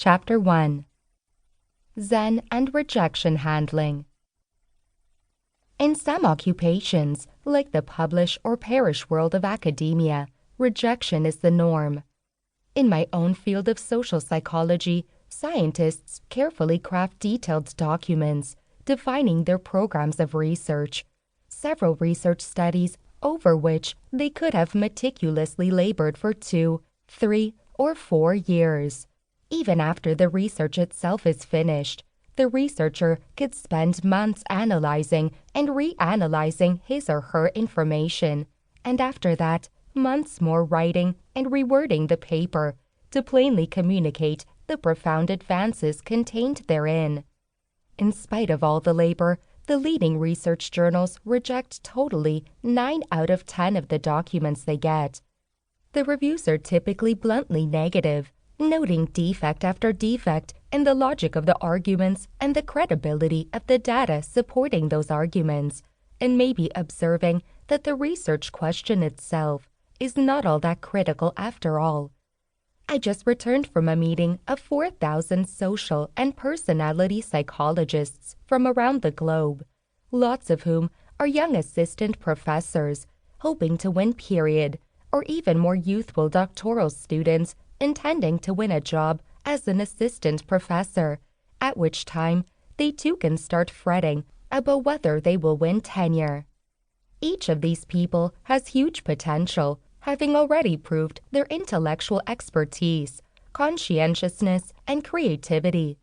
Chapter 1. Zen and Rejection Handling. In some occupations, like the publish or perish world of academia, rejection is the norm. In my own field of social psychology, scientists carefully craft detailed documents defining their programs of research, several research studies over which they could have meticulously labored for 2, 3, or 4 years. Even after the research itself is finished, the researcher could spend months analyzing and reanalyzing his or her information, and after that, months more writing and rewording the paper to plainly communicate the profound advances contained therein. In spite of all the labor, the leading research journals reject totally 9 out of 10 of the documents they get. The reviews are typically bluntly negative, noting defect after defect in the logic of the arguments and the credibility of the data supporting those arguments, and maybe observing that the research question itself is not all that critical after all. I just returned from a meeting of 4,000 social and personality psychologists from around the globe, lots of whom are young assistant professors hoping to win period, or even more youthful doctoral students intending to win a job as an assistant professor, at which time they too can start fretting about whether they will win tenure. Each of these people has huge potential, having already proved their intellectual expertise, conscientiousness, and creativity.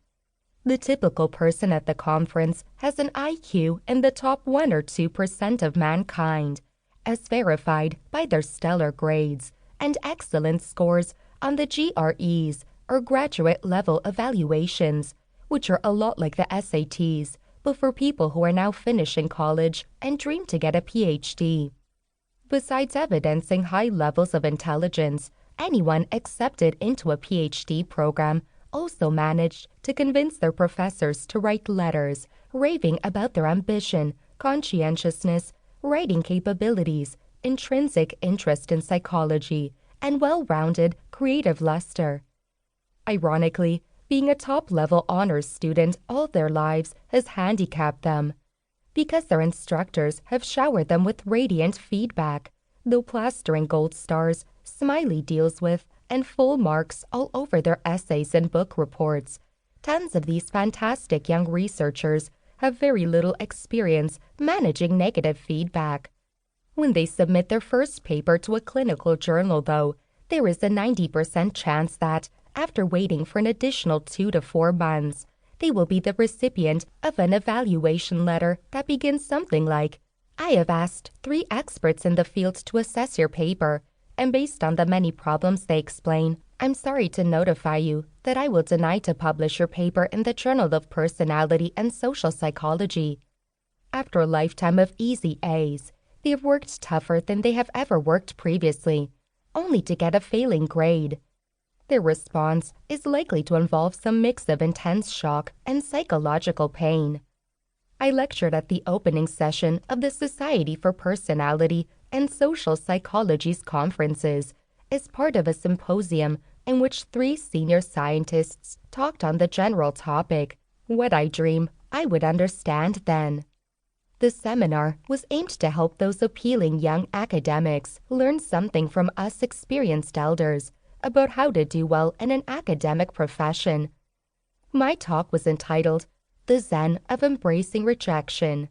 The typical person at the conference has an IQ in the top 1 or 2% of mankind, as verified by their stellar grades and excellent scores on the GREs, or graduate level evaluations, which are a lot like the SATs, but for people who are now finishing college and dream to get a PhD. Besides evidencing high levels of intelligence, anyone accepted into a PhD program also managed to convince their professors to write letters raving about their ambition, conscientiousness, writing capabilities, intrinsic interest in psychology, and well-rounded creative luster. Ironically, being a top-level honors student all their lives has handicapped them, because their instructors have showered them with radiant feedback, though plastering gold stars, smiley deals with, and full marks all over their essays and book reports. Tons of these fantastic young researchers have very little experience managing negative feedback. When they submit their first paper to a clinical journal, though, there is a 90% chance that, after waiting for an additional 2 to 4 months, they will be the recipient of an evaluation letter that begins something like, "I have asked 3 experts in the field to assess your paper, and based on the many problems they explain, I'm sorry to notify you that I will deny to publish your paper in the Journal of Personality and Social Psychology." After a lifetime of easy A's, they have worked tougher than they have ever worked previously, only to get a failing grade. Their response is likely to involve some mix of intense shock and psychological pain. I lectured at the opening session of the Society for Personality and Social Psychology's conferences as part of a symposium in which 3 senior scientists talked on the general topic, "What I Dream I Would Understand Then." The seminar was aimed to help those appealing young academics learn something from us experienced elders about how to do well in an academic profession. My talk was entitled, "The Zen of Embracing Rejection."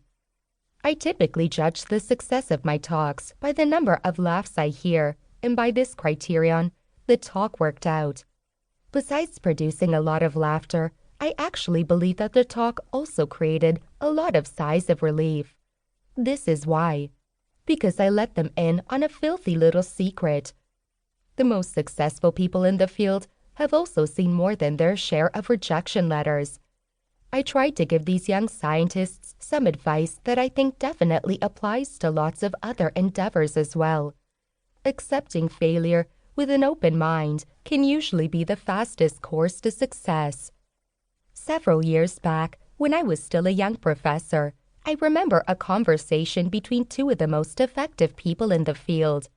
I typically judge the success of my talks by the number of laughs I hear, and by this criterion, the talk worked out. Besides producing a lot of laughter, I actually believe that the talk also created a lot of sighs of relief. This is why. Because I let them in on a filthy little secret. The most successful people in the field have also seen more than their share of rejection letters. I tried to give these young scientists some advice that I think definitely applies to lots of other endeavors as well. Accepting failure with an open mind can usually be the fastest course to success. Several years back, when I was still a young professor, I remember a conversation between 2 of the most effective people in the field.